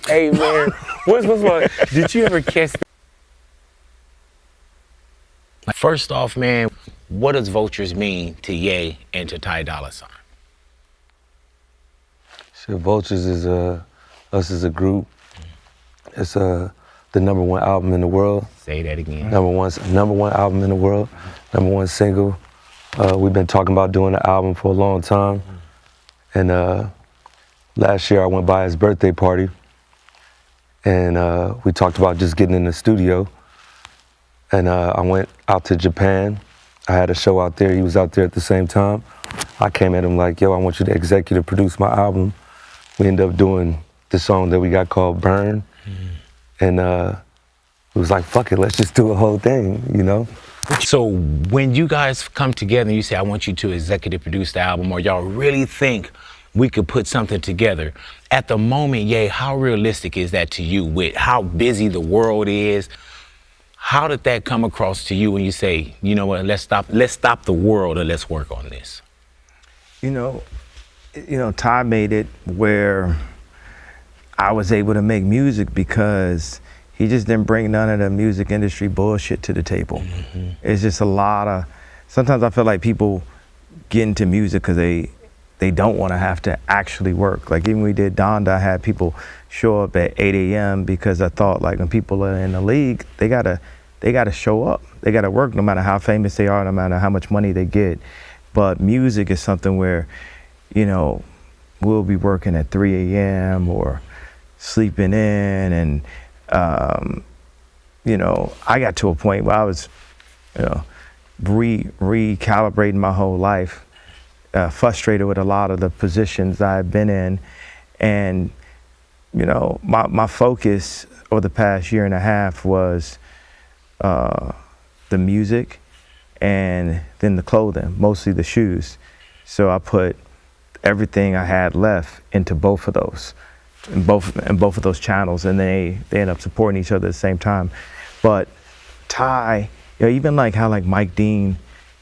Hey man, did you ever catch? First off, man, what does Vultures mean to Ye and to Ty Dolla $ign? Shit, Vultures is us as a group. It's the #1 album in the world. Say that again. Number one album in the world. #1 single. We've been talking about doing an album for a long time. And last year I went by his birthday party, and we talked about just getting in the studio. And I went out to Japan. I had a show out there. He was out there at the same time. I came at him like, yo, I want you to executive produce my album. We ended up doing the song that we got called Burn. And it was like, fuck it, let's just do a whole thing, you know? So when you guys come together and you say, I want you to executive produce the album, or y'all really think we could put something together, at the moment, Ye, how realistic is that to you with how busy the world is? How did that come across to you when you say, you know what, let's stop the world and let's work on this? You know, Ty made it where I was able to make music because he just didn't bring none of the music industry bullshit to the table. It's just a lot of, sometimes I feel like people get into music because they don't want to have to actually work. Like even we did Donda, I had people show up at 8 a.m. because I thought like when people are in the league, they gotta show up. They gotta work no matter how famous they are, no matter how much money they get. But music is something where, you know, we'll be working at 3 a.m. or sleeping in, and you know, I got to a point where I was, you know, recalibrating my whole life, frustrated with a lot of the positions I've been in, and you know, my focus over the past year and a half was the music, and then the clothing, mostly the shoes. So I put everything I had left into both of those, in both of those channels, and they end up supporting each other at the same time. But Ty, you know, even like how like Mike Dean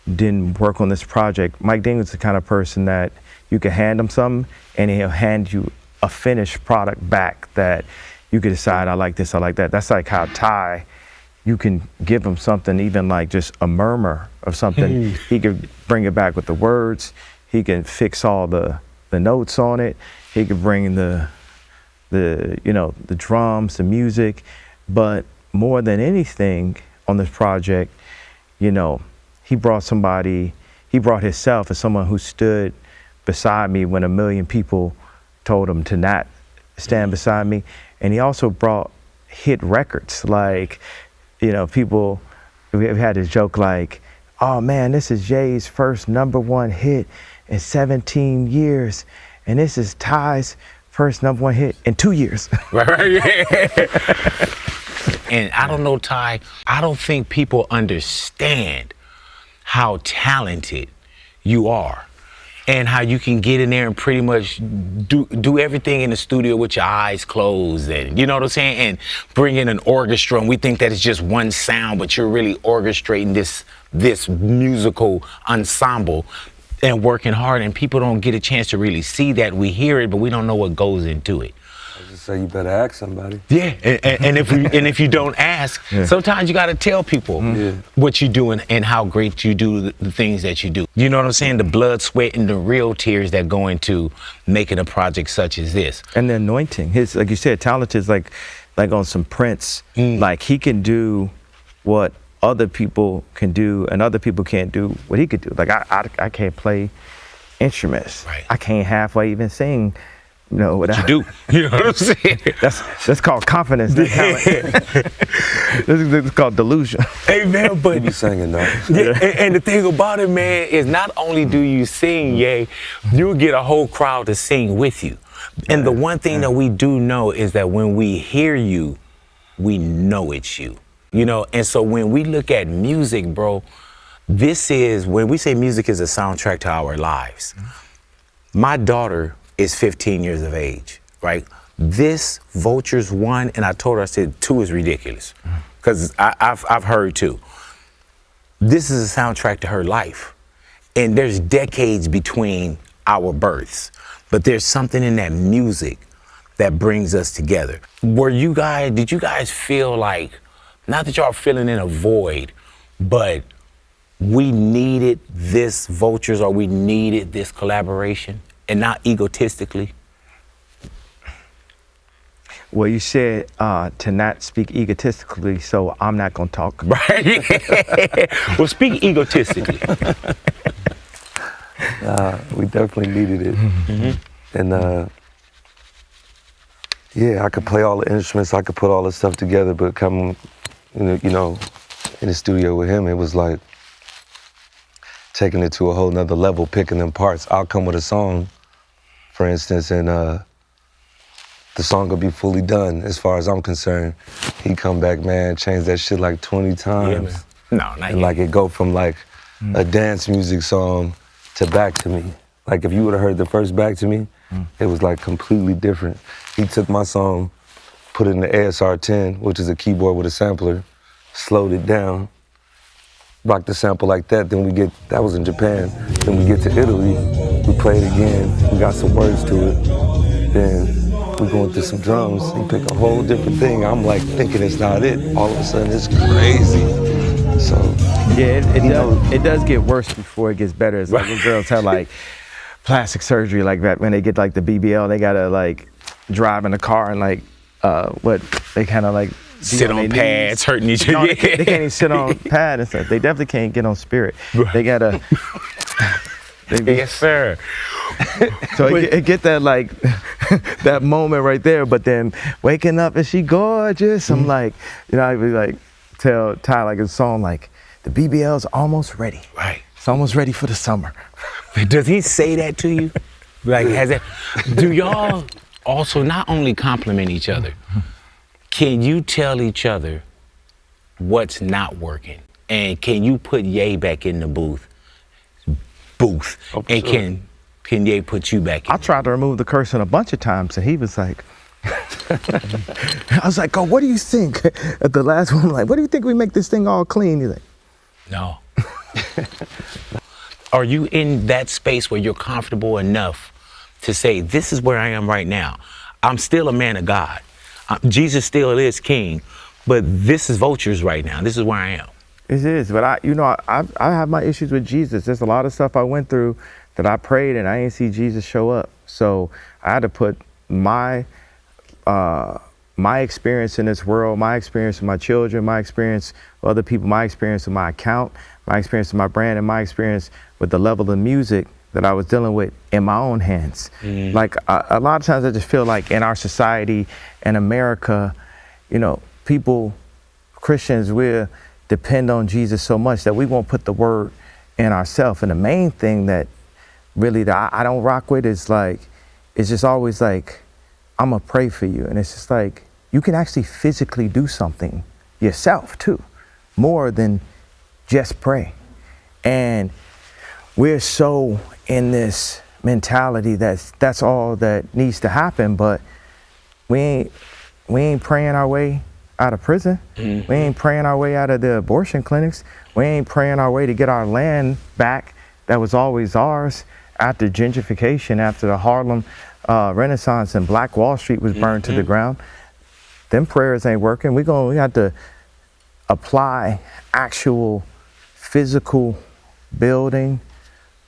didn't work on this project. Mike Dean was the kind of person that you could hand him something and he'll hand you a finished product back that you could decide, I like this, I like that. That's like how Ty, you can give him something, even like just a murmur of something. He could bring it back with the words. He can fix all the notes on it. He could bring the you know, the drums, the music. But more than anything on this project, you know, he brought himself as someone who stood beside me when a million people told him to not stand beside me. And he also brought hit records. Like, you know, we had this joke like, oh man, this is Jay's first #1 hit in 17 years. And this is Ty's first #1 hit in 2 years. Right, yeah. And I don't know, Ty, I don't think people understand how talented you are and how you can get in there and pretty much do everything in the studio with your eyes closed, and you know what I'm saying, and bring in an orchestra, and we think that it's just one sound, but you're really orchestrating this musical ensemble and working hard, and people don't get a chance to really see that. We hear it, but we don't know what goes into it. I just say you better ask somebody. Yeah, and if you don't ask, sometimes you got to tell people what you're doing and how great you do the things that you do. You know what I'm saying? The blood, sweat, and the real tears that go into making a project such as this. And the anointing, his, like you said, talent is like on some Prince. Like he can do what other people can do, and other people can't do what he could do. Like I can't play instruments. Right. I can't halfway even sing. You know what You do. You know what I'm saying? That's called confidence. That's it's called delusion. Hey man, but You be singing though. yeah, and the thing about it, man, is not only do you sing, Ye, you'll get a whole crowd to sing with you. And the one thing that we do know is that when we hear you, we know it's you. You know, and so when we look at music, bro, this is, when we say music is a soundtrack to our lives. My daughter is 15 years of age, right? This Vultures 1, and I told her, I said 2 is ridiculous, because I've heard 2. This is a soundtrack to her life, and there's decades between our births. but there's something in that music that brings us together. Did you guys feel like, not that y'all feeling in a void, but we needed this Vultures, or we needed this collaboration, and not egotistically? Well, you said to not speak egotistically, so I'm not going to talk. Right? Well, speak egotistically. We definitely needed it. Mm-hmm. And yeah, I could play all the instruments, I could put all the stuff together, but come, in the studio with him, it was like taking it to a whole nother level, picking them parts. I'll come with a song, for instance, and the song will be fully done as far as I'm concerned. He come back, man, change that shit like 20 times. Yeah, no, not and yet. like it go from like a dance music song to Back to Me. Like if you would have heard the first Back to Me, it was like completely different. He took my song, put it in the ASR 10, which is a keyboard with a sampler, slowed it down, rocked the sample like that. Then that was in Japan. Then we get to Italy, we play it again, we got some words to it. Then we going through some drums, he pick a whole different thing. I'm like thinking it's not it. All of a sudden it's crazy. So Yeah, it does get worse before it gets better. It's like when girls have like plastic surgery like that, when they get like the BBL, they gotta like drive in the car and like they kind of like sit on pads, hurting each other. No, they can't even sit on pad and stuff. They definitely can't get on Spirit. They gotta. Yes, sir. So it get that like that moment right there. But then waking up, is she gorgeous? I'm like, I be like tell Ty like a song like the BBL's almost ready. Right. It's almost ready for the summer. Does he say that to you? Like, do y'all also not only compliment each other, can you tell each other what's not working? And can you put Ye back in the booth? Oh, And sure. can Ye put you back in? I tried to remove the cursing a bunch of times, and he was like, I was like, oh, what do you think? At the last one, I'm like, what do you think we make this thing all clean? He's like, No. Are you in that space where you're comfortable enough to say, this is where I am right now? I'm still a man of God. Jesus still is king, but this is Vultures right now. This is where I am. it is, but I have my issues with Jesus. There's a lot of stuff I went through that I prayed and I didn't see Jesus show up. So I had to put my experience in this world, my experience with my children, my experience with other people, my experience with my account, my experience with my brand, and my experience with the level of music that I was dealing with in my own hands. Like a lot of times I just feel like in our society in America, people, Christians, we're depend on Jesus so much that we won't put the word in ourselves. And the main thing that really that I don't rock with is like, it's just always like, I'm gonna pray for you. And it's just like, you can actually physically do something yourself too, more than just pray. And we're so in this mentality that's all that needs to happen, but we ain't praying our way out of prison. We ain't praying our way out of the abortion clinics. We ain't praying our way to get our land back that was always ours after gentrification, after the Harlem Renaissance and Black Wall Street was burned to the ground. Them prayers ain't working. We have to apply actual physical building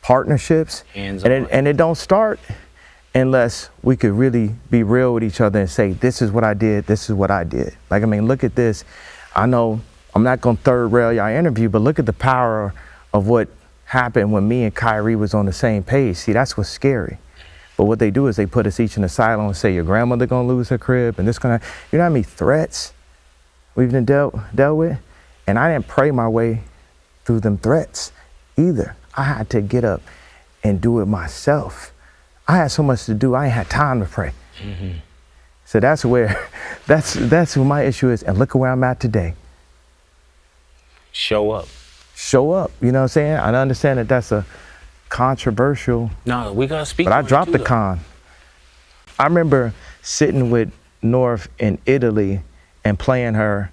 partnerships. And it don't start unless we could really be real with each other and say, this is what I did, this is what I did. Like, I mean, look at this. I know I'm not gonna third rail y'all interview, but look at the power of what happened when me and Kyrie was on the same page. See, that's what's scary. But what they do is they put us each in a silo and say, your grandmother gonna lose her crib, and this gonna, you know how many threats we've been dealt with? And I didn't pray my way through them threats either. I had to get up and do it myself. I had so much to do, I ain't had time to pray. So that's where my issue is. And look at where I'm at today. Show up. Show up, you know what I'm saying? I understand that that's a controversial, No, we gotta speak. but I on it dropped too, the though. con. I remember sitting with North in Italy and playing her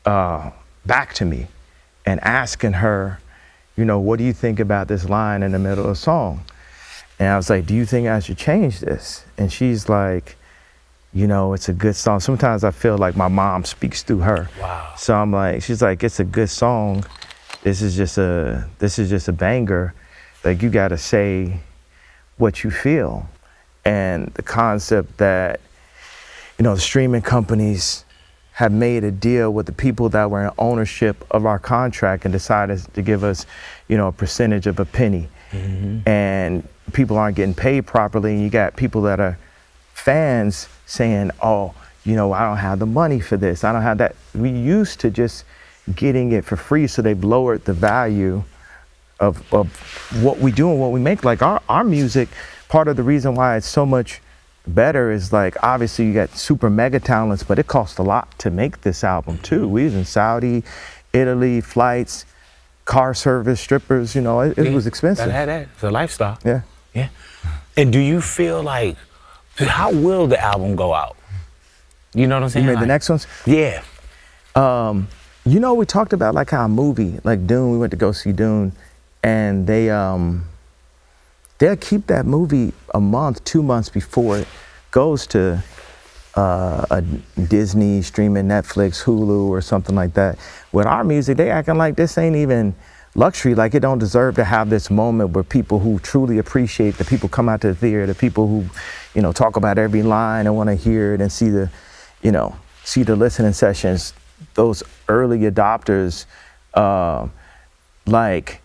Back to Me and asking her, what do you think about this line in the middle of the song? And I was like, do you think I should change this? And she's like, you know, it's a good song. Sometimes I feel like my mom speaks through her. Wow. So I'm like, she's like, it's a good song. This is just a banger. Like, you gotta say what you feel. And the concept that, you know, the streaming companies have made a deal with the people that were in ownership of our contract and decided to give us, you know, a percentage of a penny. And people aren't getting paid properly, and you got people that are fans saying, oh, you know, I don't have the money for this, I don't have that. We used to just getting it for free, so they've lowered the value of what we do and what we make. Like our music, part of the reason why it's so much better is, like, obviously you got super mega talents, but it costs a lot to make this album too. We was in Saudi, Italy, flights, car service, strippers, you know, it was expensive. That had that. It's a lifestyle. Yeah. Yeah. And do you feel like, how will the album go out? You know what I'm saying? You made like, the next ones? Yeah. You know, we talked about like how a movie, like Dune, we went to go see Dune, and they'll keep that movie a month, 2 months before it goes to a Disney, streaming, Netflix, Hulu, or something like that. With our music, they acting like this ain't even luxury, like it don't deserve to have this moment where people who truly appreciate, the people come out to the theater, the people who, you know, talk about every line and want to hear it and see the, you know, see the listening sessions, those early adopters, like,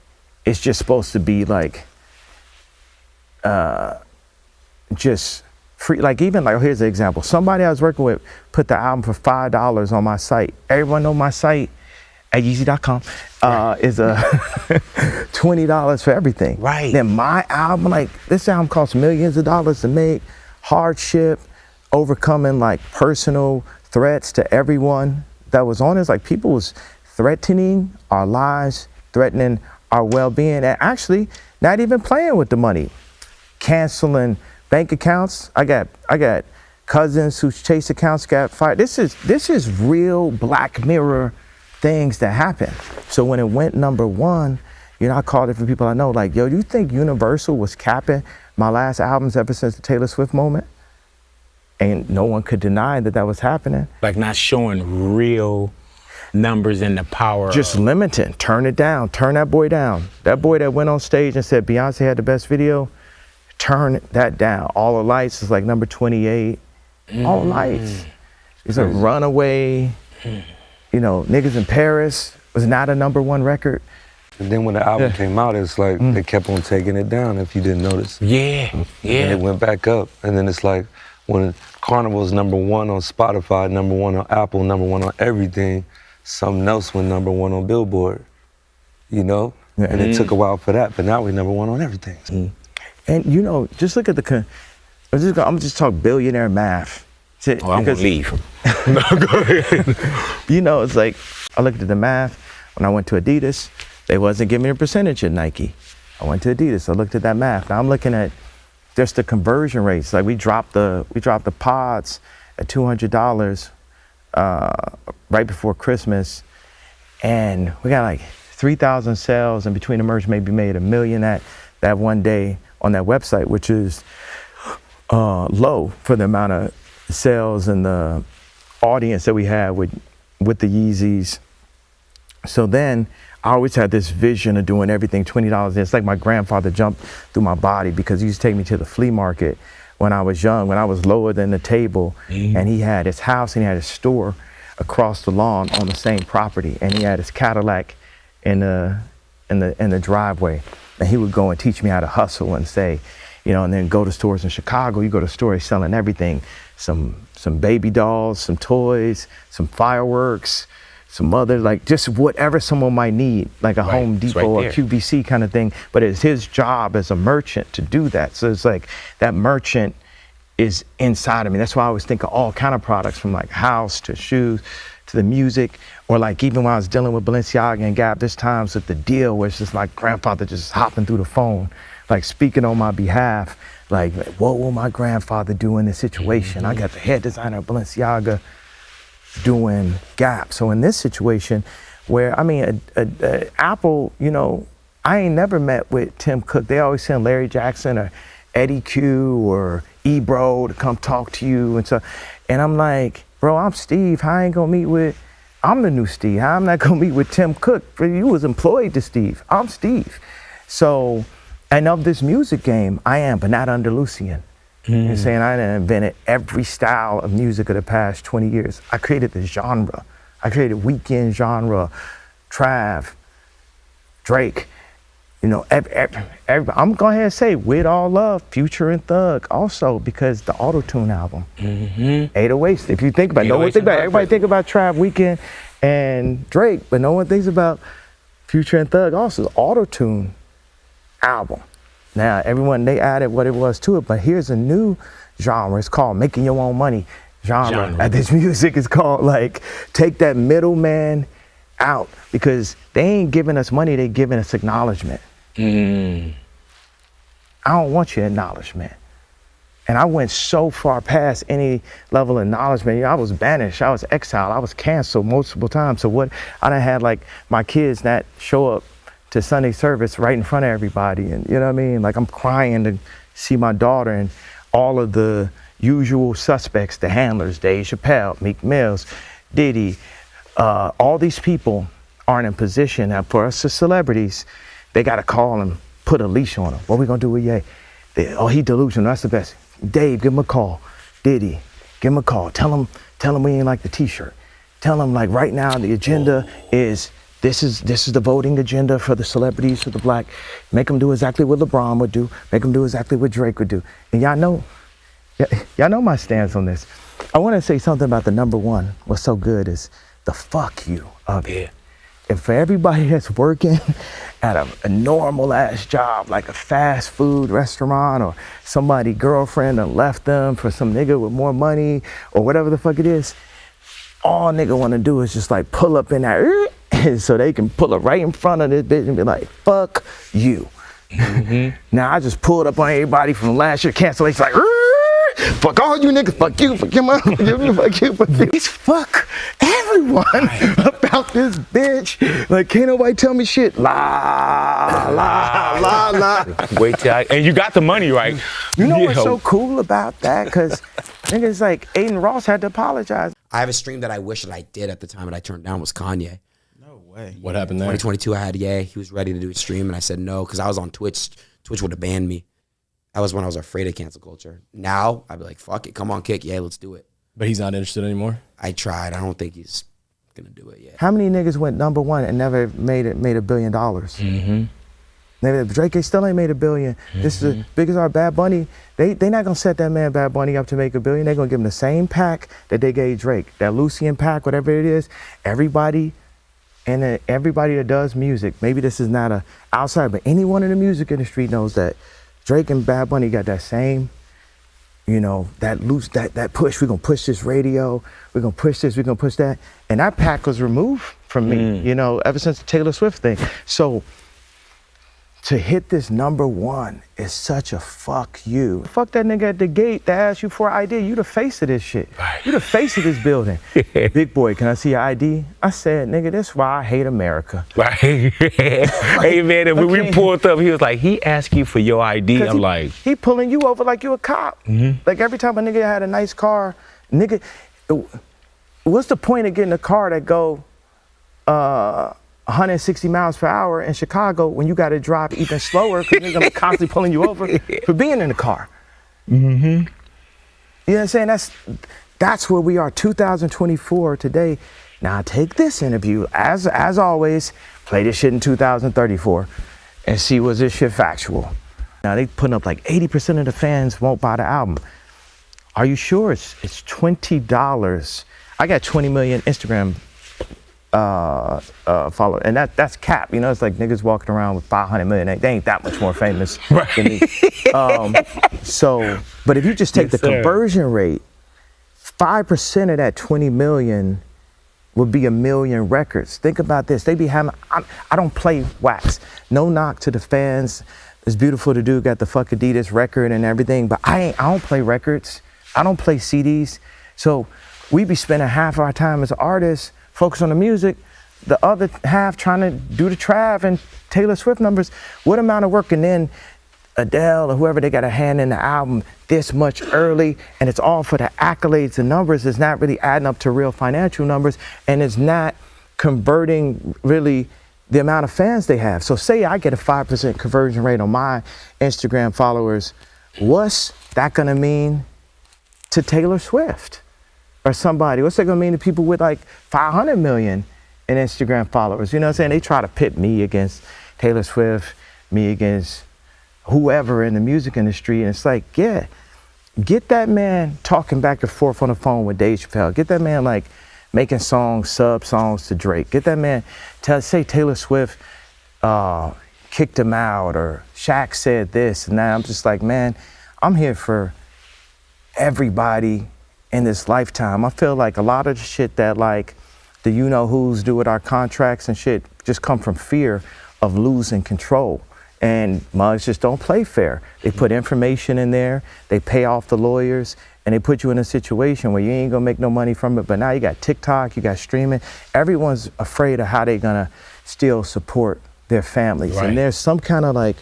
it's just supposed to be like, just free. Like, even like, here's an example. Somebody I was working with put the album for $5 on my site. Everyone know my site at Yeezy.com is $20 for everything. Right. Then my album, like, this album costs millions of dollars to make, hardship, overcoming like personal threats to everyone that was on it. Like, people was threatening our lives, threatening our well-being, and actually not even playing with the money, canceling bank accounts. I got cousins whose Chase accounts got fired. This is real Black Mirror things that happen. So when it went #1, you know, I called different people I know, like, yo, you think Universal was capping my last albums ever since the Taylor Swift moment? And no one could deny that that was happening. Like, not showing real numbers and the power. Just limiting, turn it down, turn that boy down. That boy that went on stage and said Beyonce had the best video, turn that down. All the Lights is like number 28. All the Lights. It's a Runaway. You know, Niggas in Paris was not a #1 record. And then when the album came out, it's like they kept on taking it down, if you didn't notice. Yeah, And yeah. it went back up. And then it's like, when Carnival's #1 on Spotify, #1 on Apple, #1 on everything, something else went #1 on Billboard, you know? Yeah. And it took a while for that, but now we're #1 on everything. And you know, just look at I'm just talk billionaire math. Oh, I'm gonna leave. No, go ahead. You know, it's like, I looked at the math. When I went to Adidas, they wasn't giving me a percentage at Nike. I went to Adidas, I looked at that math. Now I'm looking at just the conversion rates. Like, we dropped the pods at $200 right before Christmas, and we got like 3,000 sales, and between the merch maybe made $1 million that one day on that website, which is low for the amount of sales and the audience that we had with the Yeezys. So then I always had this vision of doing everything $20. It's like my grandfather jumped through my body, because he used to take me to the flea market when I was young, when I was lower than the table, and he had his house and he had his store across the lawn on the same property, and he had his Cadillac in the driveway, and he would go and teach me how to hustle and say, you know, and then go to stores in Chicago. You go to stores selling everything, some baby dolls, some toys, some fireworks, some other, like, just whatever someone might need, like a Home Depot or QVC kind of thing. But it's his job as a merchant to do that. So it's like that merchant is inside of me. That's why I always think of all kind of products, from like house to shoes to the music, or like even when I was dealing with Balenciaga and Gap, there's times with the deal where it's just like grandfather just hopping through the phone, like speaking on my behalf, like, what will my grandfather do in this situation? I got the head designer of Balenciaga doing Gap. So in this situation, where, I mean, Apple, you know, I ain't never met with Tim Cook. They always send Larry Jackson or Eddie Q or Ebro to come talk to you and so. And I'm like, bro, I'm Steve. How I ain't gonna meet with? I'm the new Steve. How I'm not gonna meet with Tim Cook? You was employed to Steve. I'm Steve. So, and of this music game, I am, but not under Lucian. You know what I'm saying? I done invented every style of music of the past 20 years. I created the genre. I created weekend genre, Trav, Drake. You know, I'm going to say, with all love, Future and Thug also, because the Auto-Tune album, 808s, if you think about it, no one think about it. Everybody think about Trav, Weekend, and Drake, but no one thinks about Future and Thug also, the Auto-Tune album. Now, everyone, they added what it was to it, but here's a new genre. It's called making your own money genre. And this music is called, like, take that middleman out, because they ain't giving us money, they giving us acknowledgement. I don't want your acknowledgement. And I went so far past any level of acknowledgement. You know, I was banished, I was exiled, I was canceled multiple times. So what, I done had like my kids not show up to Sunday service right in front of everybody. And you know what I mean? Like I'm crying to see my daughter, and all of the usual suspects, the handlers, Dave Chappelle, Meek Mills, Diddy, all these people aren't in position. Now for us as celebrities, they got to call and put a leash on him. What we gonna do with Ye? He delusional, that's the best. Dave, give him a call. Diddy, give him a call. Tell him we ain't like the t-shirt. Tell him like right now the agenda is, this is the voting agenda for the celebrities, for the black. Make them do exactly what LeBron would do. Make them do exactly what Drake would do. And y'all know my stance on this. I wanna say something about the number one. What's so good is the fuck you of it. And for everybody that's working at a normal ass job, like a fast food restaurant, or somebody girlfriend that left them for some nigga with more money or whatever the fuck it is, all nigga wanna do is just like pull up in that, so they can pull up right in front of this bitch and be like, fuck you. Now I just pulled up on everybody from last year cancellation, like, fuck all you niggas, fuck you, fuck your mom, fuck you, fuck you. It's fuck everyone about this bitch. Like, can't nobody tell me shit. La. Wait till and you got the money, right? You know what's so cool about that? Because niggas like Aiden Ross had to apologize. I have a stream that I wish that I did at the time that I turned down was Kanye. No way. What happened there? 2022, I had Ye. He was ready to do a stream, and I said no because I was on Twitch. Twitch would have banned me. That was when I was afraid of cancel culture. Now, I'd be like, fuck it, come on, Kick, yeah, let's do it. But he's not interested anymore? I tried. I don't think he's gonna do it yet. How many niggas went number one and never made $1 billion? Drake still ain't made $1 billion. This is as big as our Bad Bunny. They not gonna set that man Bad Bunny up to make $1 billion. They're gonna give him the same pack that they gave Drake. That Lucian pack, whatever it is. Everybody that does music, maybe this is not a outside, but anyone in the music industry knows that Drake and Bad Bunny got that same, you know, that push. We're gonna push this radio. We're gonna push this. We're gonna push that. And that pack was removed from me, you know, ever since the Taylor Swift thing. So to hit this number one is such a fuck you. Fuck that nigga at the gate that asked you for an ID. You the face of this shit. Right. You the face of this building. Big boy, can I see your ID? I said, nigga, that's why I hate America. Right. Hey man, and when we pulled up, he was like, he asked you for your ID. I'm like, he pulling you over like you a cop. Like every time a nigga had a nice car, nigga, what's the point of getting a car that go 160 miles per hour in Chicago when you got to drive even slower because they're gonna constantly pulling you over for being in the car. You know what I'm saying? That's where we are, 2024 today. Now take this interview, as always, play this shit in 2034 and see was this shit factual. Now they putting up like 80% of the fans won't buy the album. Are you sure it's $20? I got 20 million Instagram follow, and that's cap. You know, it's like niggas walking around with 500 million. They ain't that much more famous than me. So, but if you just take the conversion rate, 5% of that 20 million would be 1 million records. Think about this. They be having. I don't play wax. No knock to the fans. It's beautiful to do. Got the fuck Adidas record and everything, but I don't play records. I don't play CDs. So we be spending half our time as artists focus on the music, the other half trying to do the Trav and Taylor Swift numbers. What amount of work? And then Adele or whoever, they got a hand in the album this much early, and it's all for the accolades. The numbers is not really adding up to real financial numbers, and it's not converting really the amount of fans they have. So say I get a 5% conversion rate on my Instagram followers, what's that gonna mean to Taylor Swift or somebody? What's that gonna mean to people with like 500 million in Instagram followers? You know what I'm saying? They try to pit me against Taylor Swift, me against whoever in the music industry, and it's like, yeah, get that man talking back and forth on the phone with Dave Chappelle. Get that man like making songs, sub songs to Drake. Get that man, say Taylor Swift kicked him out, or Shaq said this, and now I'm just like, man, I'm here for everybody in this lifetime. I feel like a lot of the shit that like the you-know-who's do with our contracts and shit just come from fear of losing control. And mugs just don't play fair. They put information in there, they pay off the lawyers, and they put you in a situation where you ain't gonna make no money from it. But now you got TikTok, you got streaming. Everyone's afraid of how they gonna still support their families. Right. And there's some kind of like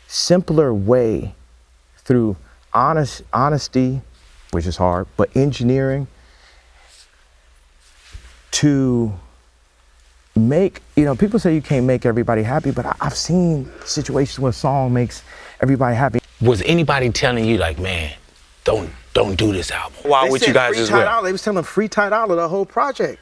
simpler way through honesty, which is hard, but engineering to make, people say you can't make everybody happy, but I've seen situations where a song makes everybody happy. Was anybody telling you like, man, don't do this album? Why would you guys as well? They was telling Free Ty Dolla the whole project.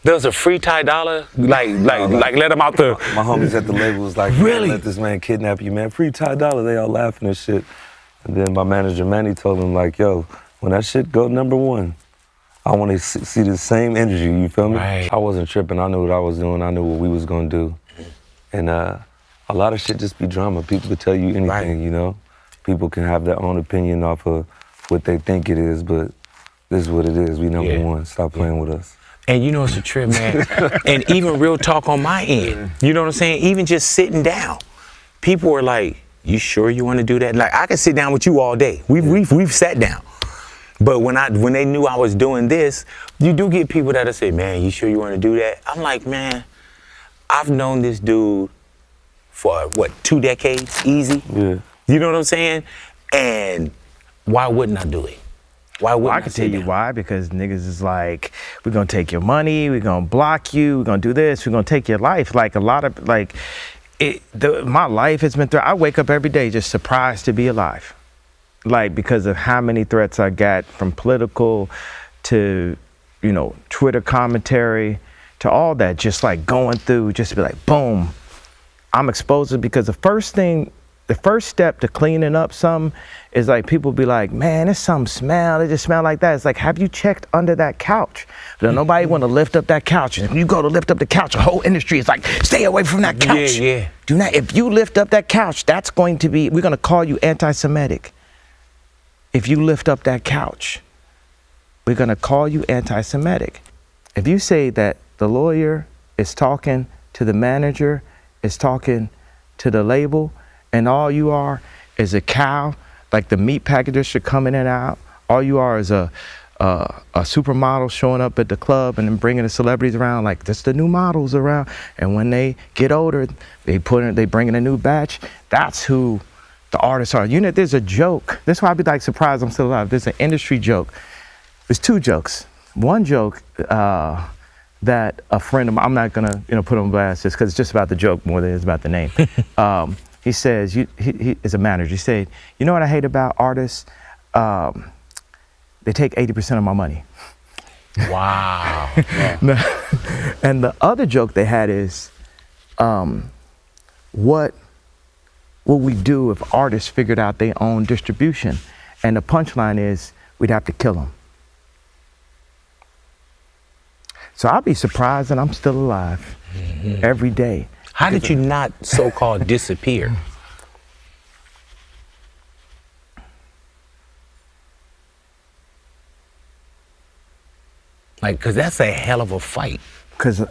There was a Free Ty Dolla, like let him out the. My homies at the label was like, Really? "Man, let this man kidnap you, man. Free Ty Dolla." They all laughing and shit. And then my manager Manny told him like, "Yo, when that shit go #1, I want to see the same energy." You feel me? Right. I wasn't tripping. I knew what I was doing. I knew what we was gonna do. And a lot of shit just be drama. People could tell you anything, Right. you know. People can have their own opinion off of what they think it is, but this is what it is. We #1. Stop playing with us. And you know it's a trip, man. And even real talk on my end, you know what I'm saying? Even just sitting down, people are like, "You sure you want to do that?" Like I could sit down with you all day. We've sat down. But when they knew I was doing this, you do get people that'll say, "Man, you sure you want to do that?" I'm like, man, I've known this dude for what, 2 decades, easy. Yeah. You know what I'm saying? And why wouldn't I do it? Why wouldn't I can tell you why, because niggas is like, we're gonna take your money, we're gonna block you, we're gonna do this, we're gonna take your life. Like a lot of, like, my life has been through, I wake up every day just surprised to be alive. Like, because of how many threats I got, from political to, Twitter commentary to all that, just like going through, just to be like, boom, I'm exposed, because the first step to cleaning up something is like, people be like, man, there's some smell, it just smell like that. It's like, have you checked under that couch? But nobody want to lift up that couch. And if you go to lift up the couch, the whole industry is like, stay away from that couch. Yeah. Do not, if you lift up that couch, that's going to be, we're going to call you anti-Semitic. If you lift up that couch, we're going to call you anti-Semitic. If you say that the lawyer is talking to the manager, is talking to the label, and all you are is a cow, like the meat packagers should come in and out. All you are is a supermodel showing up at the club and then bringing the celebrities around, like, this the new models around. And when they get older, they bring in a new batch. That's who the artists are. There's a joke. That's why I'd be like surprised I'm still alive. There's an industry joke. There's 2 jokes. One joke that a friend of mine, I'm not gonna put on blast just because it's just about the joke more than it's about the name. He says, he is a manager. He said, "You know what I hate about artists? They take 80% of my money." Wow. And the other joke they had is, what would we do if artists figured out their own distribution? And the punchline is, we'd have to kill them. So I'd be surprised that I'm still alive every day. How did you not so-called disappear? Like, because that's a hell of a fight. Because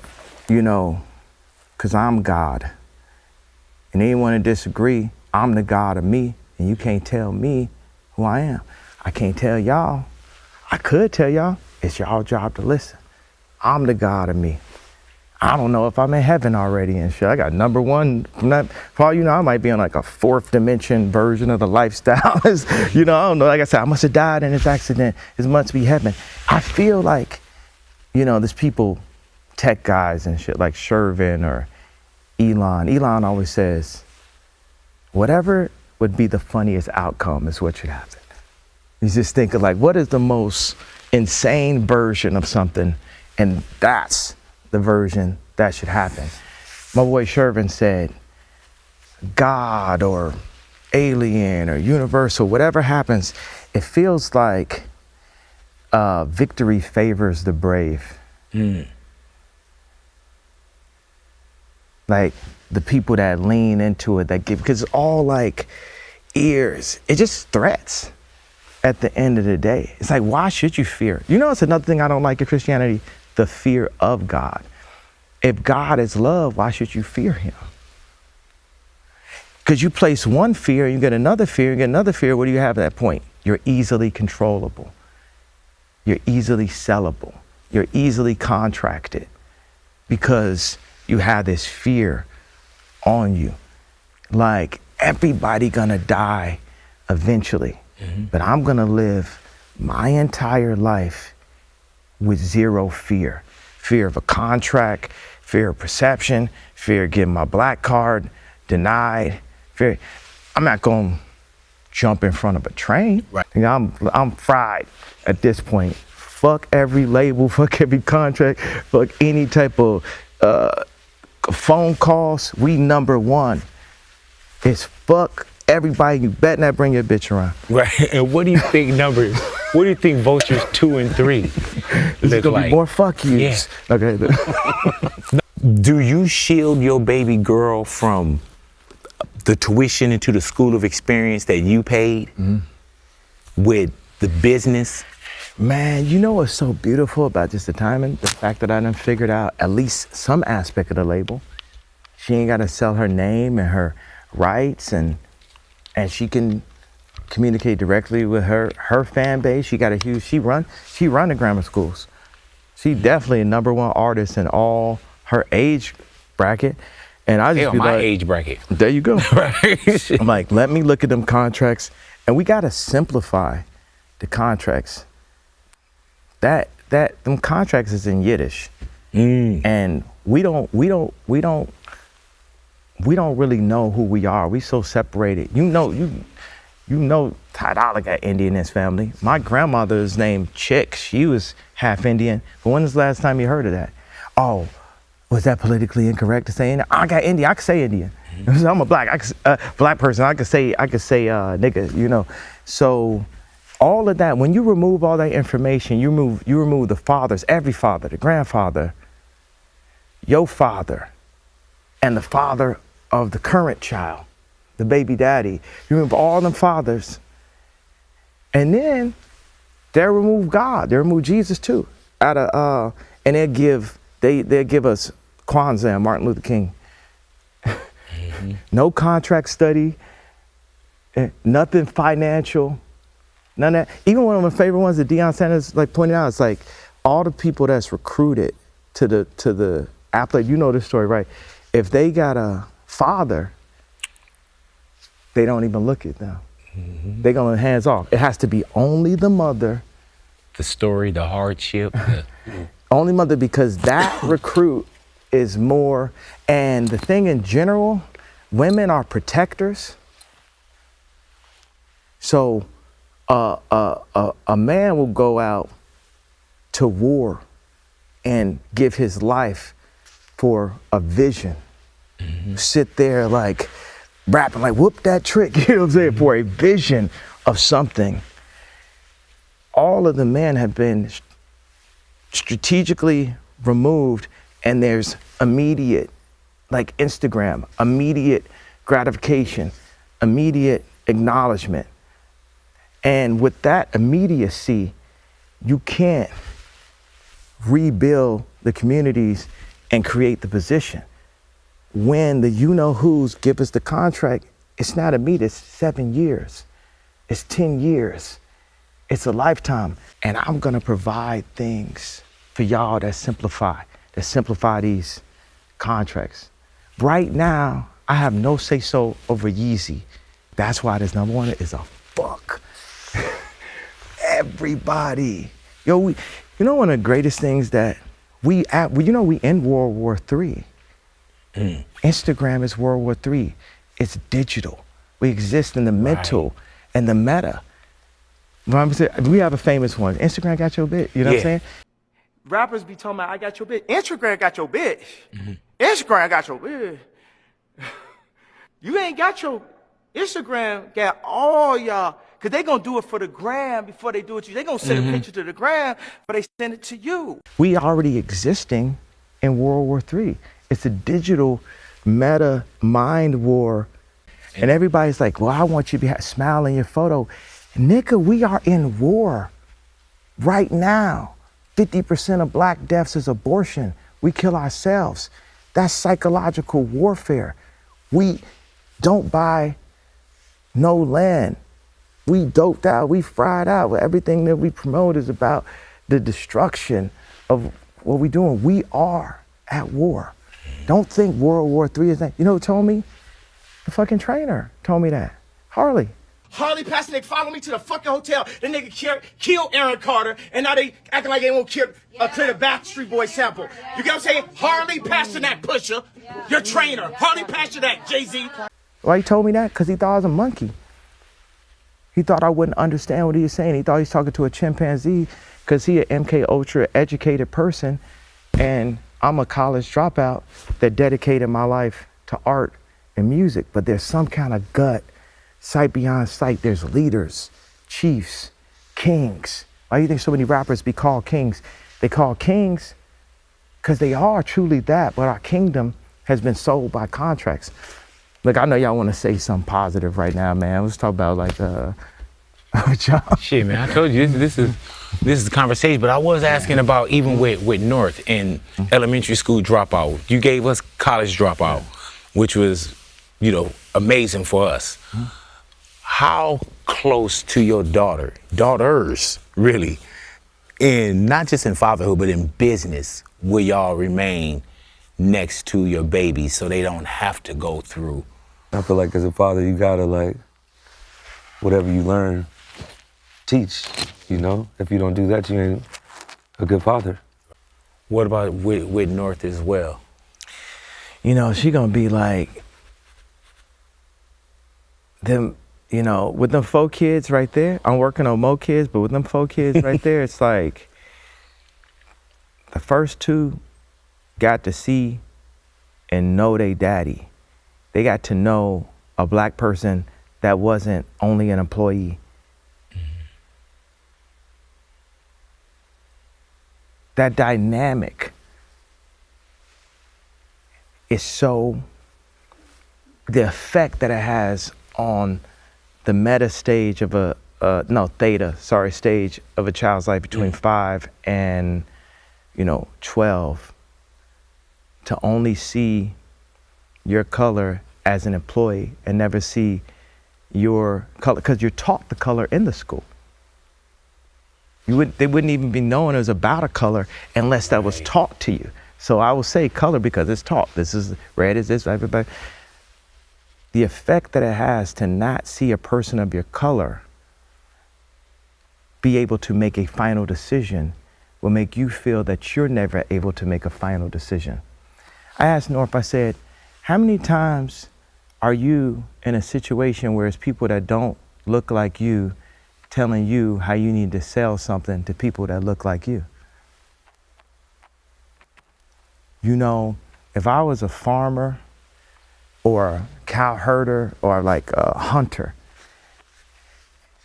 I'm God. And anyone that disagree, I'm the God of me, and you can't tell me who I am. I can't tell y'all. I could tell y'all. It's y'all job to listen. I'm the God of me. I don't know if I'm in heaven already and shit. I got number one from that. For all you know, I might be on like a fourth dimension version of the lifestyle. You know, I don't know. Like I said, I must have died in this accident. It must be heaven. I feel like, you know, there's people, tech guys and shit like Shervin or Elon. Elon always says, whatever would be the funniest outcome is what should happen. He's just thinking like, what is the most insane version of something? And that's the version that should happen. My boy Shervin said, God or alien or universal, whatever happens, it feels like victory favors the brave. Like the people that lean into it, that give, because it's all like ears. It just threats at the end of the day. It's like, why should you fear? You know, it's another thing I don't like in Christianity, the fear of God. If God is love, why should you fear him? Because you place one fear, you get another fear, you get another fear. What do you have at that point? You're easily controllable. You're easily sellable. You're easily contracted because you have this fear on you. Like, everybody gonna die eventually, but I'm gonna live my entire life with zero fear. Fear of a contract, fear of perception, fear of getting my black card denied. Fear. I'm not gonna jump in front of a train. Right. You know, I'm fried at this point. Fuck every label, fuck every contract, fuck any type of phone calls. We number one. It's fuck everybody. You better not bring your bitch around. Right. And what do you think numbers? What do you think vultures 2 and 3 There's look gonna like? be more fuck yous. Yeah. Okay. Do you shield your baby girl from the tuition into the school of experience that you paid with the business? Man, you know what's so beautiful about just the timing? The fact that I done figured out at least some aspect of the label. She ain't gotta sell her name and her rights, and she can communicate directly with her fan base. She got a huge, she run the grammar schools. She definitely a #1 artist in all her age bracket. And I just Hell, be my like, age bracket. there you go. Right. I'm like, let me look at them contracts, and we gotta simplify the contracts. That them contracts is in Yiddish, and we don't really know who we are. We so separated. You know, Ty Dolla got Indian in his family. My grandmother's named Chick. She was half Indian. But when was the last time you heard of that? Oh, was that politically incorrect to say Indian? I got Indian. I can say Indian. I'm a black person. I could say nigga. You know, so. All of that, when you remove all that information, you remove the fathers, every father, the grandfather, your father, and the father of the current child, the baby daddy. You remove all them fathers, and then they remove God, they remove Jesus too, and they'll give us Kwanzaa and Martin Luther King. No contract study, nothing financial. None of that. Even one of my favorite ones that Deion Sanders like pointed out, it's like all the people that's recruited to the athlete, you know this story, right? If they got a father, they don't even look at them. They gonna hands off. It has to be only the mother. The story, the hardship. Only mother, because that recruit is more, and the thing in general, women are protectors. So a man will go out to war and give his life for a vision. Sit there like rapping like whoop that trick, you know what I'm saying, for a vision of something. All of the men have been strategically removed, and there's immediate, like Instagram, immediate gratification, immediate acknowledgement. And with that immediacy, you can't rebuild the communities and create the position. When the you-know-whos give us the contract, it's not immediate, it's 7 years, it's 10 years, it's a lifetime. And I'm gonna provide things for y'all that simplify these contracts. Right now, I have no say-so over Yeezy. That's why this number one is a fuck. Everybody. Yo, you know one of the greatest things that we in World War III. Instagram is World War III. It's digital. We exist in the mental and the meta. We have a famous one. Instagram got your bitch. You know what I'm saying? Rappers be talking about, I got your bitch. Instagram got your bitch. Instagram got your bitch. You ain't got your Instagram, got all y'all, because they going to do it for the gram before they do it to you. They going to send a picture to the gram, but they send it to you. We already existing in World War III. It's a digital meta mind war. And everybody's like, well, I want you to be smiling in your photo. Nigga, we are in war right now. 50% of black deaths is abortion. We kill ourselves. That's psychological warfare. We don't buy no land. We doped out, we fried out. Everything that we promote is about the destruction of what we're doing. We are at war. Don't think World War III is that. You know who told me? The fucking trainer told me that. Harley. Harley Pasternak followed me to the fucking hotel. The nigga killed Aaron Carter, and now they acting like they won't clear the Backstreet Boys sample. You get what I'm saying? Harley Pasternak, Pusha, your trainer. Harley Pasternak, Jay-Z. Why he told me that? Because he thought I was a monkey. He thought I wouldn't understand what he was saying. He thought he was talking to a chimpanzee because he an MK Ultra educated person, and I'm a college dropout that dedicated my life to art and music. But there's some kind of gut, sight beyond sight. There's leaders, chiefs, kings. Why do you think so many rappers be called kings? They call kings because they are truly that, but our kingdom has been sold by contracts. Look, I know y'all want to say something positive right now, man. Let's talk about like Shit, man, I told you this is the conversation, but I was asking about even with North and elementary school dropout. You gave us college dropout, which was, amazing for us. How close to your daughters, really, in not just in fatherhood, but in business, will y'all remain next to your babies so they don't have to go through? I feel like as a father, you gotta whatever you learn, teach, If you don't do that, you ain't a good father. What about with North as well? She gonna be like, them, with them 4 kids right there, I'm working on more kids, but with them 4 kids right there, it's like, the first 2 got to see and know they daddy. They got to know a black person that wasn't only an employee. That dynamic is so, the effect that it has on the meta stage of stage of a child's life between 5 and 12, to only see your color as an employee and never see your color, because you're taught the color in the school. They wouldn't even be knowing it was about a color unless that was taught to you. So I will say color because it's taught. This is red, is this, everybody. The effect that it has to not see a person of your color be able to make a final decision will make you feel that you're never able to make a final decision. I asked North, I said, how many times are you in a situation where it's people that don't look like you telling you how you need to sell something to people that look like you? If I was a farmer or a cow herder or like a hunter,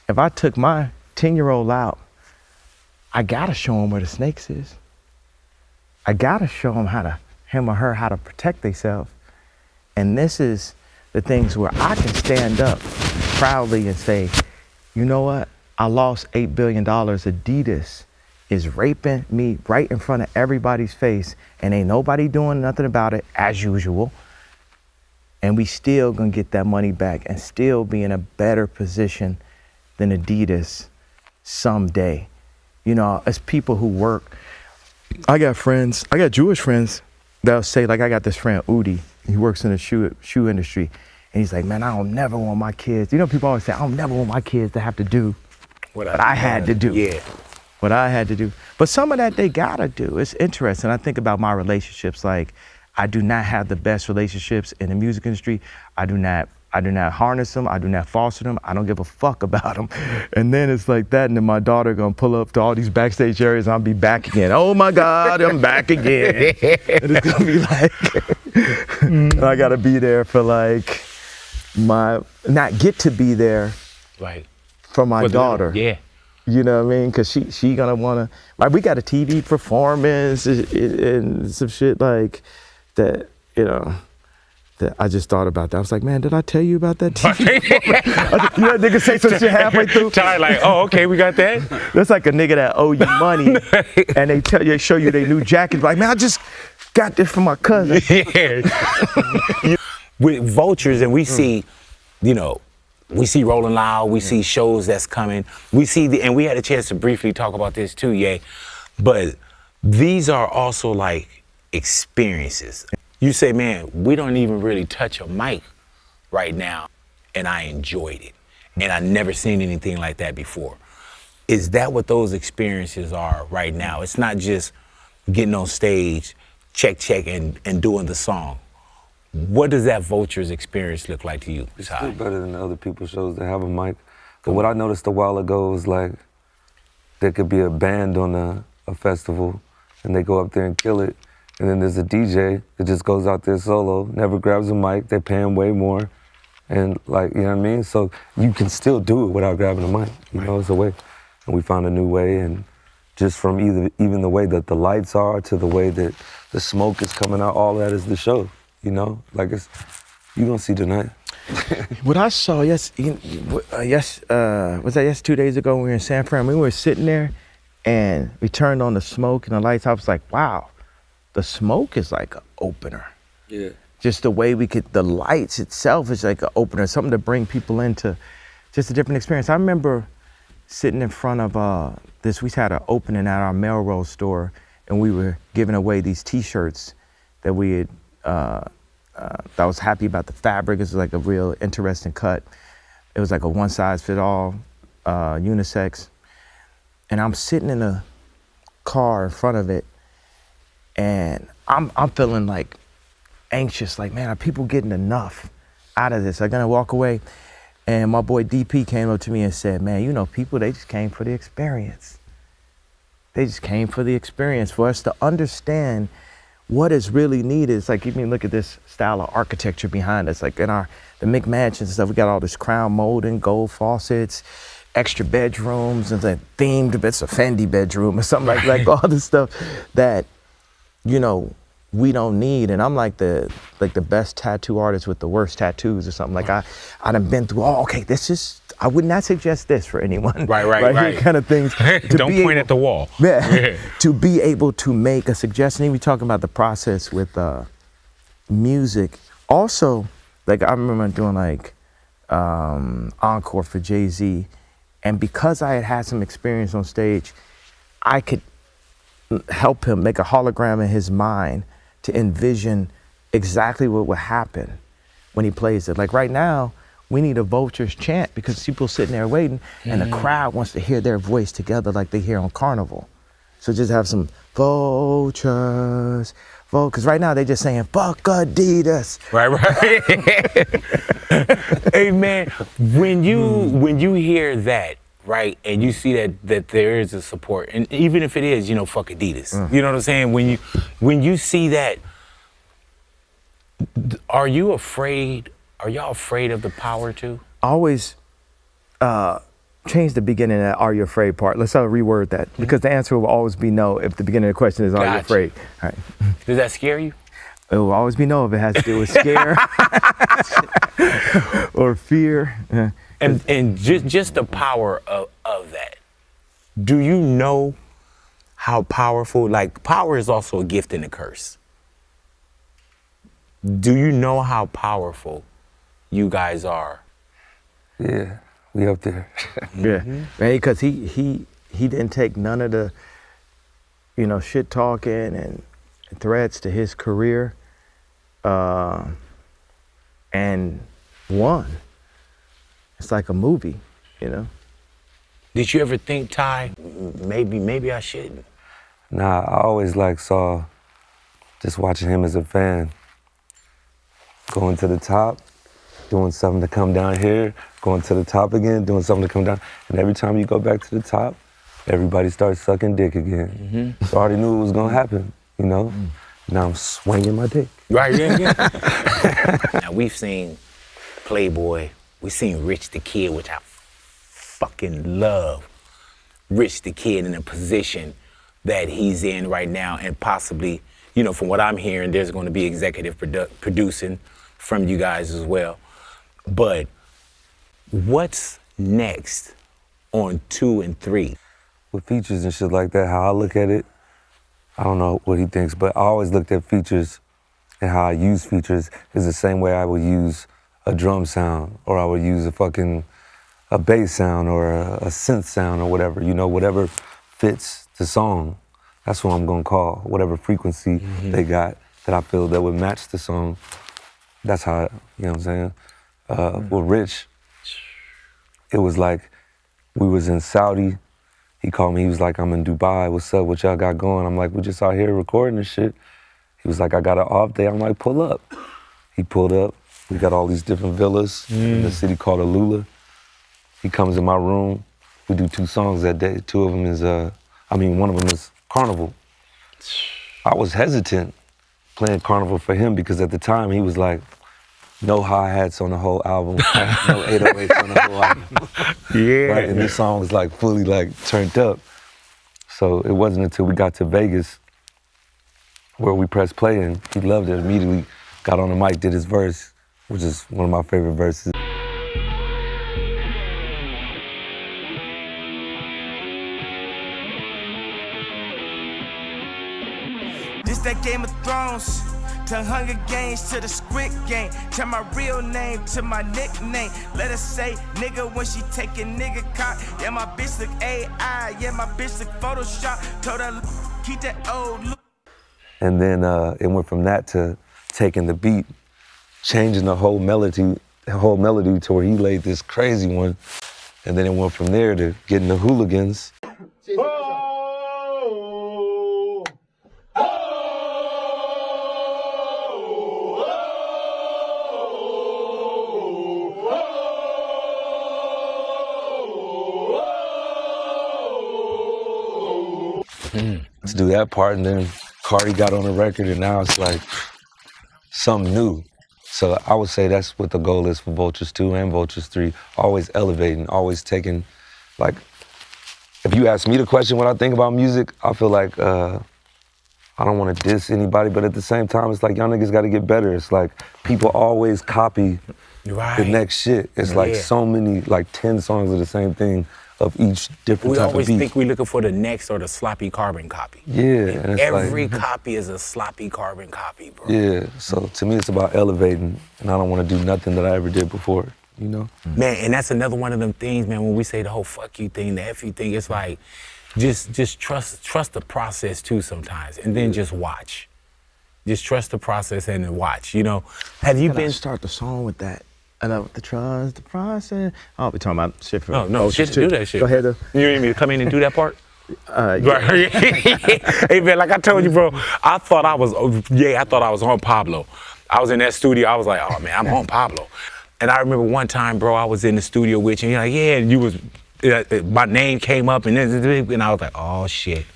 if I took my 10-year-old out, I gotta show him where the snakes is. I gotta show him him or her how to protect themselves. And this is the things where I can stand up proudly and say, you know what? I lost $8 billion. Adidas is raping me right in front of everybody's face, and ain't nobody doing nothing about it as usual. And we still gonna get that money back and still be in a better position than Adidas someday. As people who work, I got Jewish friends they'll say, like, I got this friend, Udi, he works in the shoe industry, and he's like, man, I don't never want my kids, you know, people always say, I don't never want my kids to have to do what I had to do. Yeah. What I had to do. But some of that they gotta do. It's interesting. I think about my relationships, like, I do not have the best relationships in the music industry. I do not harness them. I do not foster them. I don't give a fuck about them. And then it's like that, and then my daughter gonna pull up to all these backstage areas, and I'll be back again. Oh my God, I'm back again. And it's gonna be like, and I gotta be there for like not get to be there Right. for my daughter. Yeah. You know what I mean? Cause she gonna wanna, like, we got a TV performance and some shit like that, you know, that I just thought about that. I was like, man, did I tell you about that TV performance? You know, niggas say some shit halfway through. Ty, like, oh, okay, we got that. That's like a nigga that owe you money and they show you their new jacket. Like, man, I just got this from my cousin. Yeah. With Vultures, and we see, you know, we see Rolling Loud, we see shows that's coming. We see and we had a chance to briefly talk about this too, Ye. But these are also like experiences. You say, man, we don't even really touch a mic right now, and I enjoyed it. And I never seen anything like that before. Is that what those experiences are right now? It's not just getting on stage, check, and doing the song. What does that Vultures experience look like to you? It's still better than other people's shows that have a mic. But what I noticed a while ago is like there could be a band on a festival and they go up there and kill it. And then there's a DJ that just goes out there solo, never grabs a mic, they pay him way more. And like, you know what I mean? So you can still do it without grabbing a mic. You know, it's a way. And we found a new way, and just from even the way that the lights are to the way that the smoke is coming out, all that is the show. You know, like you gonna see tonight. What I saw, was that 2 days ago when we were in San Fran? We were sitting there and we turned on the smoke and the lights. I was like, wow, the smoke is like an opener. Yeah. Just the way the lights itself is like an opener, something to bring people into just a different experience. I remember sitting in front of we had an opening at our Melrose store, and we were giving away these T-shirts that we had, I was happy about the fabric. It was like a real interesting cut. It was like a one-size-fits-all, unisex. And I'm sitting in a car in front of it, and I'm feeling like anxious, like, man, are people getting enough out of this? Are gonna walk away? And my boy DP came up to me and said, man, you know, people, they just came for the experience. They just came for the experience, for us to understand what is really needed. It's like, you mean, look at this style of architecture behind us. Like in the McMansions and stuff, we got all this crown molding, gold faucets, extra bedrooms, and then themed, it's a Fendi bedroom or something like all this stuff that, you know, we don't need. And I'm like the best tattoo artist with the worst tattoos or something. Like I done been through, okay, I would not suggest this for anyone. Right. Kind of things. Don't point at the wall. Yeah. To be able to make a suggestion. Even talking about the process with music. Also, like I remember doing like Encore for Jay-Z. And because I had some experience on stage, I could help him make a hologram in his mind to envision exactly what would happen when he plays it. Like right now, we need a Vultures chant because people sitting there waiting, and the crowd wants to hear their voice together like they hear on Carnival. So just have some Vultures, because right now they're just saying, fuck Adidas. Right. Hey man, when you hear that, right, and you see that there is a support, and even if it is, you know, fuck Adidas, you know what I'm saying? When you see that, are y'all afraid of the power too? Always change the beginning of that "Are you afraid" part. Let's reword that, because the answer will always be no if the beginning of the question is "Are you afraid?" All right. Does that scare you? It will always be no if it has to do with scare or fear. Yeah. And just the power of that. Do you know how powerful? Like, power is also a gift and a curse. Do you know how powerful you guys are? Yeah, we up there. Yeah, man, because he didn't take none of the, you know, shit talking and threads to his career, and won. It's like a movie, you know? Did you ever think, Ty, maybe I shouldn't? Nah, I always saw, just watching him as a fan, going to the top, doing something to come down here, going to the top again, doing something to come down. And every time you go back to the top, everybody starts sucking dick again. So I already knew it was gonna happen, you know? Now I'm swinging my dick. Right, yeah. Now we've seen Playboy, we've seen Rich the Kid, which I fucking love. Rich the Kid in a position that he's in right now, and possibly, you know, from what I'm hearing, there's gonna be executive producing from you guys as well. But what's next on 2 and 3? With features and shit like that, how I look at it, I don't know what he thinks, but I always looked at features and how I use features is the same way I would use a drum sound, or I would use a bass sound, or a synth sound, or whatever, you know, whatever fits the song. That's what I'm gonna call, whatever frequency they got that I feel that would match the song. That's how, you know what I'm saying? With Rich, it was like we was in Saudi. He called me, he was like, I'm in Dubai, what's up, what y'all got going? I'm like, we just out here recording this shit. He was like, I got an off day. I'm like, pull up. He pulled up. We got all these different villas in the city called Alula. He comes in my room. We do 2 songs that day. 2 of them is, one of them is Carnival. I was hesitant playing Carnival for him because at the time he was like, no hi-hats on the whole album, no 808s on the whole album. Yeah. Right? And this song was fully turned up. So it wasn't until we got to Vegas where we pressed play and he loved it. Immediately got on the mic, did his verse, which is one of my favorite verses. This that Game of Thrones. To Hunger Games, to the Squid Game. Turn my real name to my nickname. Let her say nigga when she take a nigga cock. Yeah, my bitch look AI. Yeah, my bitch look Photoshop. Told her keep that old look. And then it went from that to taking the beat, changing the whole melody to where he laid this crazy one. And then it went from there to getting the Hooligans. To do that part, and then Cardi got on the record, and now it's like something new. So I would say that's what the goal is for Vultures 2 and Vultures 3, always elevating, always taking, if you ask me the question what I think about music, I feel like I don't want to diss anybody, but at the same time, it's like y'all niggas got to get better. It's like people always copy the next shit. It's like so many, 10 songs of the same thing of each different We type of always beat. think we're looking for the next or the sloppy carbon copy. Yeah. And it's Every copy is a sloppy carbon copy, bro. Yeah, so to me it's about elevating, and I don't want to do nothing that I ever did before, you know? Man, and that's another one of them things, man, when we say the whole fuck you thing, the F you thing, it's like, just trust the process too sometimes, and then just watch. Just trust the process and then watch, you know? Have you been... Start the song with that. I know the trust, the process. I'll be talking about shit for No, shit, do that shit. Go ahead, though. You need me to come in and do that part? Yeah. Hey, man, like I told you, bro, I thought I was on Pablo. I was in that studio, I was like, oh, man, I'm on Pablo. And I remember one time, bro, I was in the studio with you, and you're like, yeah, and you was, my name came up, and I was like, oh, shit.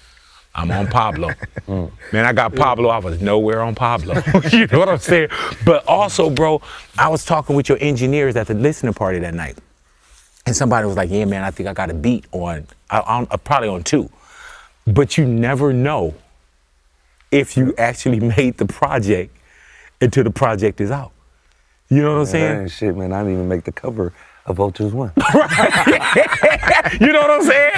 I'm on Pablo. Man, I got Pablo. I was nowhere on Pablo. You know what I'm saying? But also, bro, I was talking with your engineers at the listening party that night. And somebody was like, yeah, man, I think I got a beat on probably on 2. But you never know if you actually made the project until the project is out. You know what I'm saying? That ain't shit, man. I didn't even make the cover of Vultures 1. You know what I'm saying?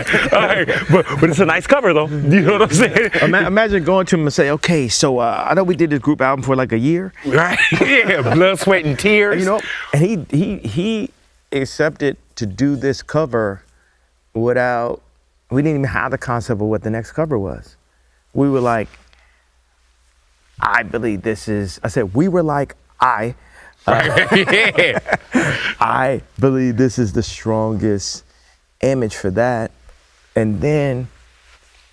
But it's a nice cover, though. You know what I'm saying? Imagine going to him and say, okay, so I know we did this group album for like a year. Right? Yeah, blood, sweat, and tears. You know, and he accepted to do this cover without, we didn't even have the concept of what the next cover was. We were like, I believe this is, I said, we were like, I believe this is the strongest image for that. And then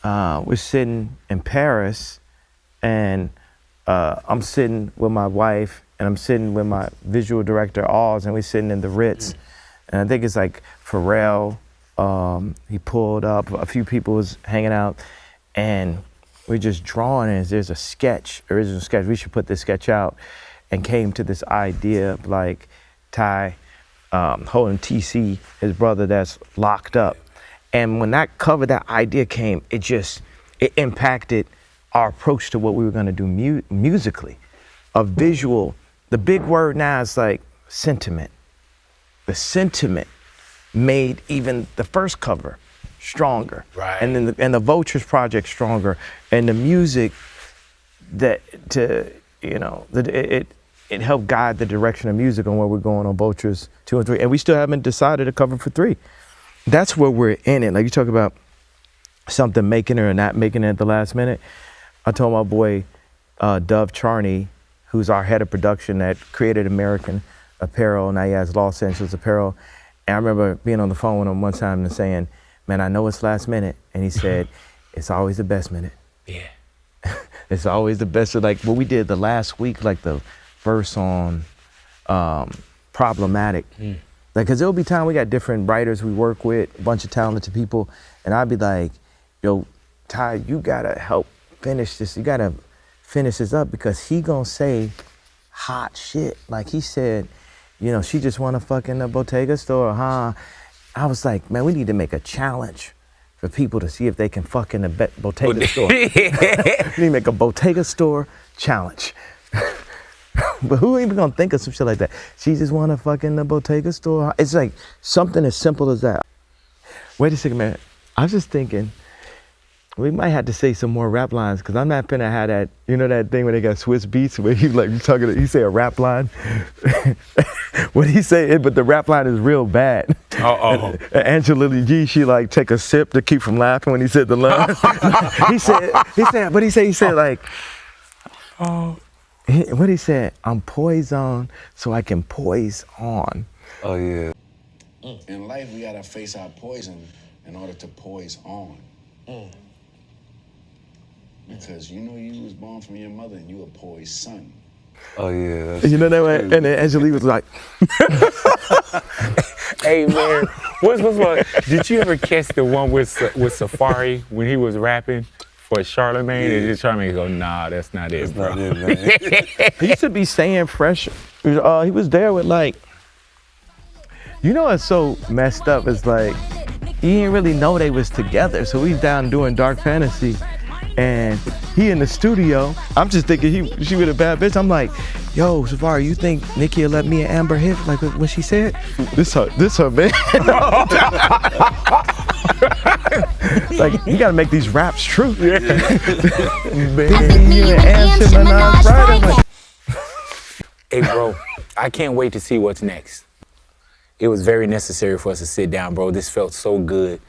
we're sitting in Paris, and I'm sitting with my wife, and I'm sitting with my visual director, Oz, and we're sitting in the Ritz. And I think it's like Pharrell, he pulled up, a few people was hanging out, and we're just drawing, and there's a sketch, original sketch, we should put this sketch out, and came to this idea of like Ty holding TC, his brother that's locked up. And when that cover, that idea came, it impacted our approach to what we were gonna do musically. A visual, the big word now is like sentiment. The sentiment made even the first cover stronger. Right. And then the Vultures project stronger. And the music it helped guide the direction of music on where we're going on Vultures 2 and 3. And we still haven't decided to cover for 3. That's where we're in it. Like you talk about something making it or not making it at the last minute. I told my boy Dove Charney, who's our head of production that created American Apparel, now he has Los Angeles Apparel. And I remember being on the phone with him one time and saying, man, I know it's last minute. And he said, it's always the best minute. Yeah. It's always the best. Like what we did the last week, like the verse on Problematic. Like, cause there'll be time we got different writers we work with, a bunch of talented people. And I'd be like, yo, Ty, you gotta help finish this. You gotta finish this up because he gonna say hot shit. Like he said, you know, she just wanna fuck in the Bottega store, huh? I was like, man, we need to make a challenge for people to see if they can fuck in the Bottega store. We need to make a Bottega store challenge. But who even gonna think of some shit like that? She just wanna fuck in the Bottega store. It's like something as simple as that. Wait a second, man. I was just thinking, we might have to say some more rap lines because I'm not finna have that, you know that thing where they got Swiss Beats where he like talking, he say a rap line. What he say, but the rap line is real bad. Uh-oh. And Angela G, she like take a sip to keep from laughing when he said the line. he said like, what he said, I'm poison so I can poise on. Oh yeah. In life, we gotta face our poison in order to poise on. Because you know you was born from your mother and you a poised son. Oh yeah. You know that way? And then Angelique was like, Hey man, what's did you ever catch the one with Safari when he was rapping for Charlemagne? And just Charlemagne go, nah, that's not it, bro. Not it, man. he used to be staying fresh. He was there with like, you know what's so messed up is like, he didn't really know they was together. So he's down doing Dark Fantasy and he in the studio. I'm just thinking she with a bad bitch. I'm like, yo, Safari, you think Nicki will let me and Amber hit like what she said? This her man. Like, you gotta make these raps true. Yeah. Hey bro, I can't wait to see what's next. It was very necessary for us to sit down, bro. This felt so good.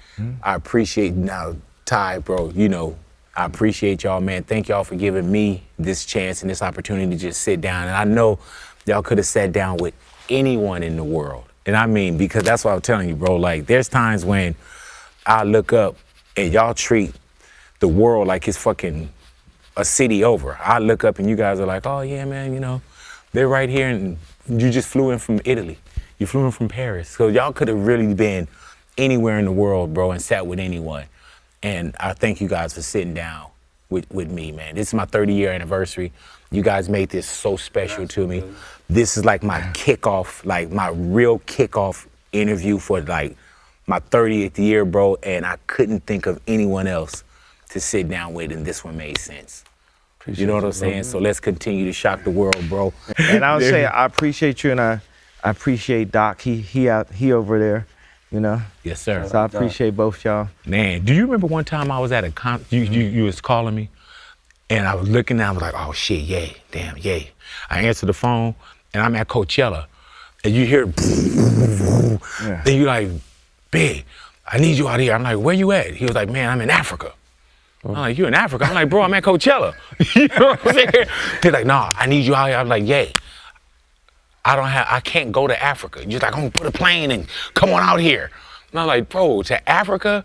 I appreciate now, Ty, bro, you know, I appreciate y'all, man. Thank y'all for giving me this chance and this opportunity to just sit down. And I know y'all could have sat down with anyone in the world. And I mean, because that's what I'm telling you, bro. Like, there's times when I look up and y'all treat the world like it's fucking a city over. I look up and you guys are like, oh yeah, man, you know, they're right here and you just flew in from Italy. You flew in from Paris. So y'all could have really been anywhere in the world, bro, and sat with anyone. And I thank you guys for sitting down with me, man. This is my 30-year anniversary. You guys made this so special to me. This is like my kickoff, like my real kickoff interview for like my 30th year, bro. And I couldn't think of anyone else to sit down with, and this one made sense. You know what I'm saying? So let's continue to shock the world, bro. And I would say I appreciate you, and I appreciate Doc. He over there, you know. Yes, sir. So I appreciate both y'all. Man, do you remember one time I was at a you was calling me, and I was looking down, I was like, oh shit, yay, damn, yay. I answered the phone, and I'm at Coachella, and you hear, and you like, Big, I need you out here. I'm like, where you at? He was like, man, I'm in Africa. I'm like, you in Africa? I'm like, bro, I'm at Coachella. You know what I'm saying? He's like, nah, I need you out here. I'm like, yay. I can't go to Africa. You're like, I'm gonna put a plane and come on out here. And I'm like, bro, to Africa?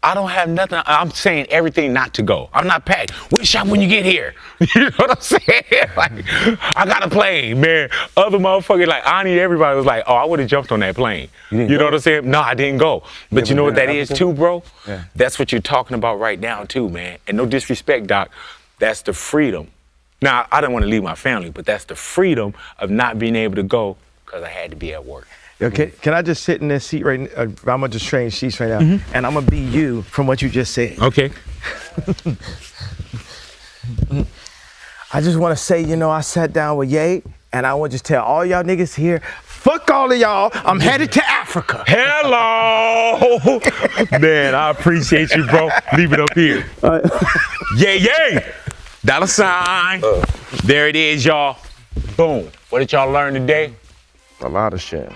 I don't have nothing. I'm saying everything not to go. I'm not packed. We'll shop when you get here. You know what I'm saying? Like, I got a plane, man. Other motherfuckers, like Ani, everybody was like, oh, I would have jumped on that plane. You know what I'm saying? No, I didn't go. But you know what that is too, bro? Yeah. That's what you're talking about right now too, man. And no disrespect, Doc, that's the freedom. Now, I didn't want to leave my family, but that's the freedom of not being able to go because I had to be at work. Okay, can I just sit in this seat right now? I'm gonna just change seats right now, and I'm gonna be you from what you just said. Okay. I just want to say, you know, I sat down with Ye, and I want to just tell all y'all niggas here, fuck all of y'all. I'm headed to Africa. Hello, man. I appreciate you, bro. Leave it up here. Yay. $. There it is, y'all. Boom. What did y'all learn today? A lot of shit.